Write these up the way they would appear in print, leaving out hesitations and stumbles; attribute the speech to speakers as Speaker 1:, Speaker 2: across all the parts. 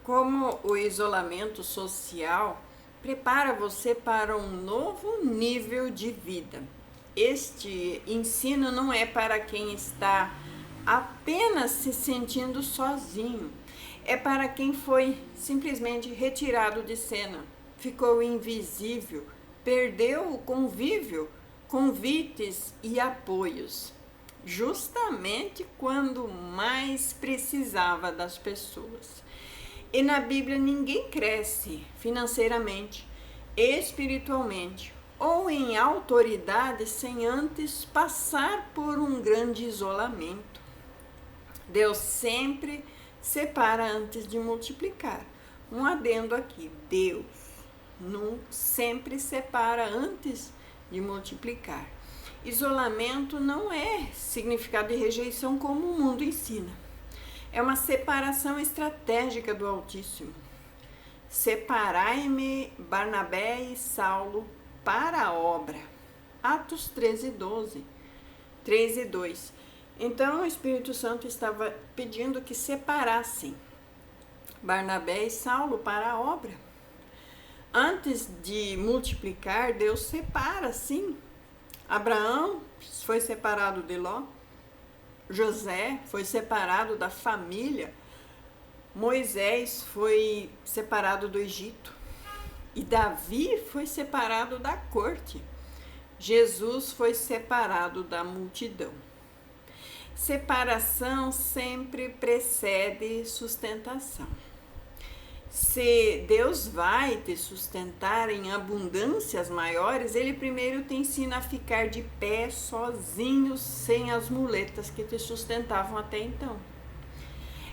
Speaker 1: Como o isolamento social prepara você para um novo nível de vida. Este ensino não é para quem está apenas se sentindo sozinho, é para quem foi simplesmente retirado de cena, ficou invisível, perdeu o convívio, convites e apoios, justamente quando mais precisava das pessoas. E na Bíblia ninguém cresce financeiramente, espiritualmente ou em autoridade sem antes passar por um grande isolamento. Deus sempre separa antes de multiplicar. Um adendo aqui, Deus não sempre separa antes de multiplicar. Isolamento não é significado de rejeição como o mundo ensina. É uma separação estratégica do Altíssimo. Separai-me Barnabé e Saulo para a obra. Atos 13:12, 3 e 2. Então o Espírito Santo estava pedindo que separassem Barnabé e Saulo para a obra. Antes de multiplicar, Deus separa, sim. Abraão foi separado de Ló. José foi separado da família, Moisés foi separado do Egito e Davi foi separado da corte. Jesus foi separado da multidão. Separação sempre precede sustentação. Se Deus vai te sustentar em abundâncias maiores, Ele primeiro te ensina a ficar de pé sozinho, sem as muletas que te sustentavam até então.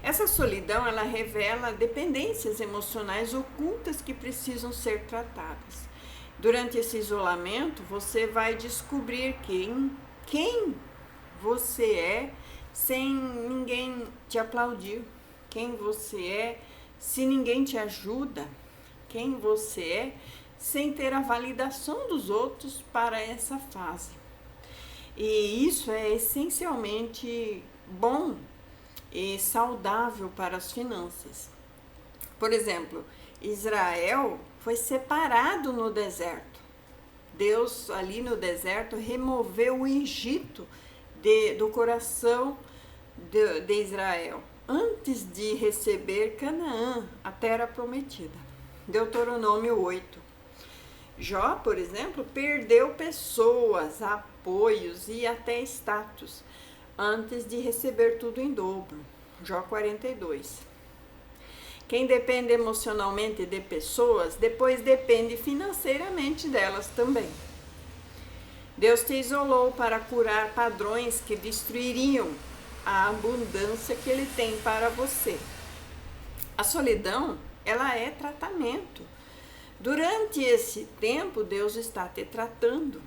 Speaker 1: Essa solidão, ela revela dependências emocionais ocultas que precisam ser tratadas. Durante esse isolamento, você vai descobrir quem você é sem ninguém te aplaudir, quem você é se ninguém te ajuda, quem você é sem ter a validação dos outros para essa fase. E isso é essencialmente bom e saudável para as finanças. Por exemplo, Israel foi separado no deserto. Deus ali no deserto removeu o Egito do coração de Israel, antes de receber Canaã, a terra prometida. Deuteronômio 8. Jó, por exemplo, perdeu pessoas, apoios e até status, antes de receber tudo em dobro. Jó 42. Quem depende emocionalmente de pessoas, depois depende financeiramente delas também. Deus te isolou para curar padrões que destruiriam a abundância que Ele tem para você. A solidão, ela é tratamento. Durante esse tempo, Deus está te tratando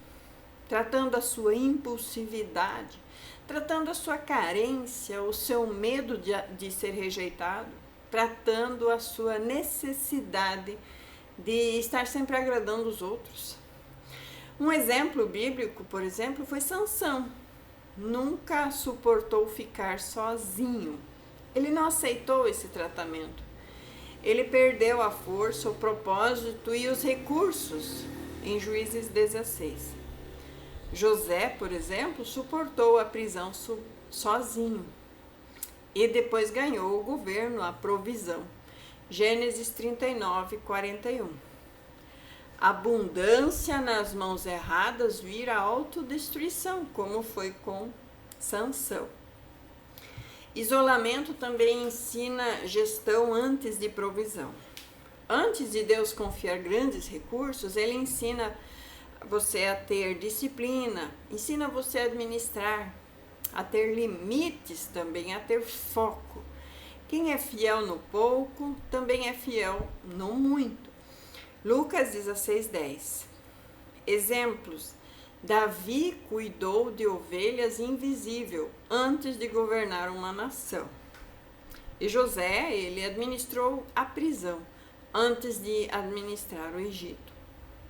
Speaker 1: a sua impulsividade, tratando a sua carência, o seu medo de ser rejeitado, tratando a sua necessidade de estar sempre agradando os outros. Um exemplo bíblico, por exemplo, foi Sansão. Nunca suportou ficar sozinho. Ele não aceitou esse tratamento. Ele perdeu a força, o propósito e os recursos em Juízes 16. José, por exemplo, suportou a prisão sozinho e depois ganhou o governo, a provisão. Gênesis 39, 41. Abundância nas mãos erradas vira autodestruição, como foi com Sansão. Isolamento também ensina gestão antes de provisão. Antes de Deus confiar grandes recursos, Ele ensina você a ter disciplina, ensina você a administrar, a ter limites também, a ter foco. Quem é fiel no pouco, também é fiel no muito. Lucas 16:10. Exemplos. Davi cuidou de ovelhas invisível antes de governar uma nação. E José, ele administrou a prisão antes de administrar o Egito.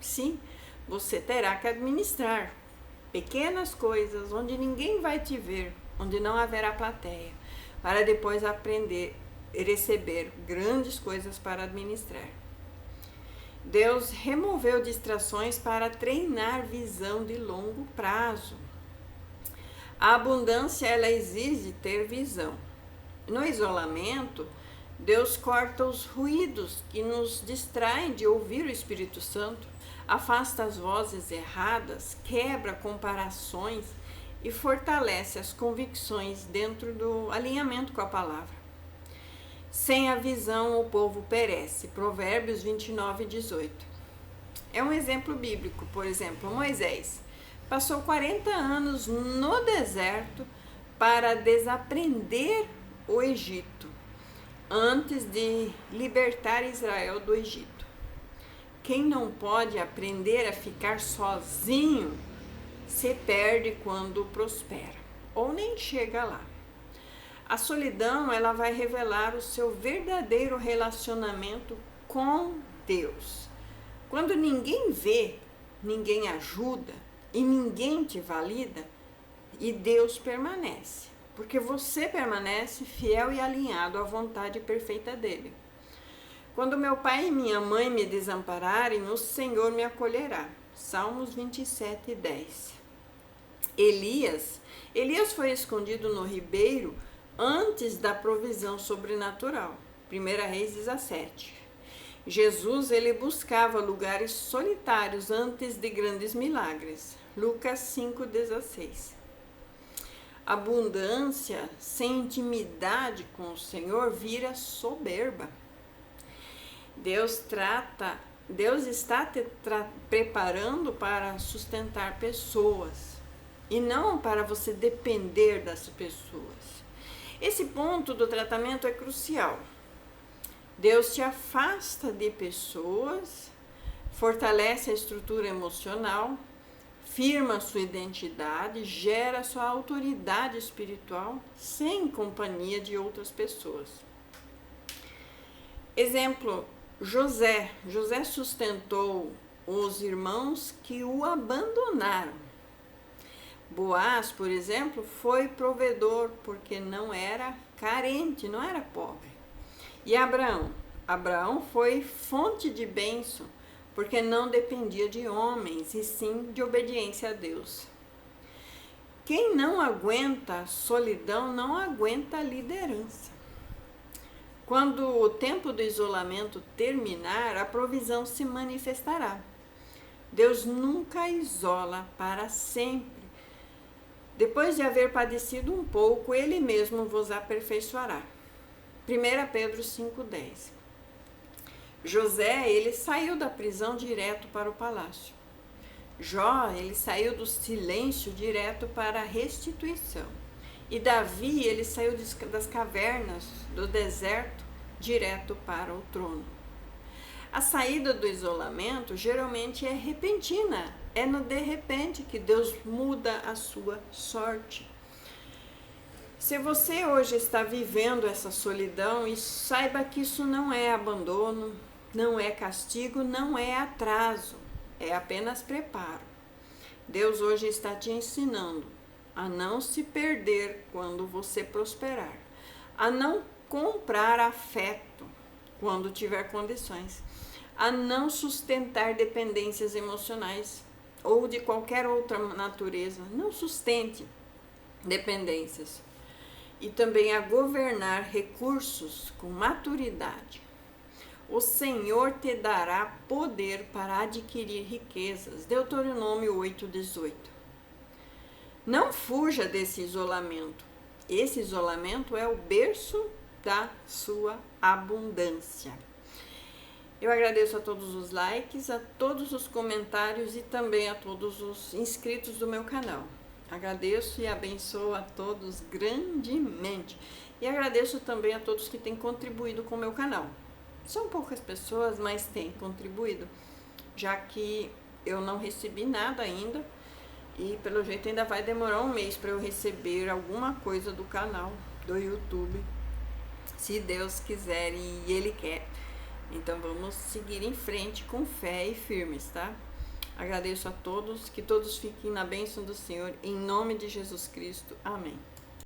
Speaker 1: Sim, você terá que administrar pequenas coisas onde ninguém vai te ver, onde não haverá plateia, para depois aprender receber grandes coisas para administrar. Deus removeu distrações para treinar visão de longo prazo. A abundância, ela exige ter visão. No isolamento, Deus corta os ruídos que nos distraem de ouvir o Espírito Santo, afasta as vozes erradas, quebra comparações e fortalece as convicções dentro do alinhamento com a palavra. Sem a visão, o povo perece. Provérbios 29:18. É um exemplo bíblico. Por exemplo, Moisés passou 40 anos no deserto para desaprender o Egito, antes de libertar Israel do Egito. Quem não pode aprender a ficar sozinho se perde quando prospera, ou nem chega lá. A solidão, ela vai revelar o seu verdadeiro relacionamento com Deus. Quando ninguém vê, ninguém ajuda e ninguém te valida, e Deus permanece, porque você permanece fiel e alinhado à vontade perfeita dele. Quando meu pai e minha mãe me desampararem, o Senhor me acolherá. Salmos 27:10. Elias foi escondido no ribeiro antes da provisão sobrenatural. 1 Reis 17. Jesus, ele buscava lugares solitários antes de grandes milagres. Lucas 5:16. Abundância sem intimidade com o Senhor vira soberba. Deus está te preparando para sustentar pessoas e não para você depender das pessoas. Esse ponto do tratamento é crucial. Deus te afasta de pessoas, fortalece a estrutura emocional, firma a sua identidade, gera a sua autoridade espiritual sem companhia de outras pessoas. Exemplo, José sustentou os irmãos que o abandonaram. Boaz, por exemplo, foi provedor porque não era carente, não era pobre. E Abraão foi fonte de bênção porque não dependia de homens e sim de obediência a Deus. Quem não aguenta a solidão não aguenta a liderança. Quando o tempo do isolamento terminar, a provisão se manifestará. Deus nunca isola para sempre. Depois de haver padecido um pouco, ele mesmo vos aperfeiçoará. 1 Pedro 5:10. José, ele saiu da prisão direto para o palácio. Jó, ele saiu do silêncio direto para a restituição. E Davi, ele saiu das cavernas do deserto direto para o trono. A saída do isolamento geralmente é repentina. É no de repente que Deus muda a sua sorte. Se você hoje está vivendo essa solidão, e saiba que isso não é abandono, não é castigo, não é atraso, é apenas preparo. Deus hoje está te ensinando a não se perder quando você prosperar, a não comprar afeto quando tiver condições, a não sustentar dependências emocionais ou de qualquer outra natureza. Não sustente dependências. E também a governar recursos com maturidade. O Senhor te dará poder para adquirir riquezas. Deuteronômio 8:18. Não fuja desse isolamento. Esse isolamento é o berço da sua abundância. Eu agradeço a todos os likes, a todos os comentários e também a todos os inscritos do meu canal. Agradeço e abençoo a todos grandemente. E agradeço também a todos que têm contribuído com o meu canal. São poucas pessoas, mas têm contribuído, já que eu não recebi nada ainda e pelo jeito ainda vai demorar um mês para eu receber alguma coisa do canal, do YouTube, se Deus quiser e Ele quer. Então vamos seguir em frente com fé e firmes, tá? Agradeço a todos, que todos fiquem na bênção do Senhor, em nome de Jesus Cristo. Amém.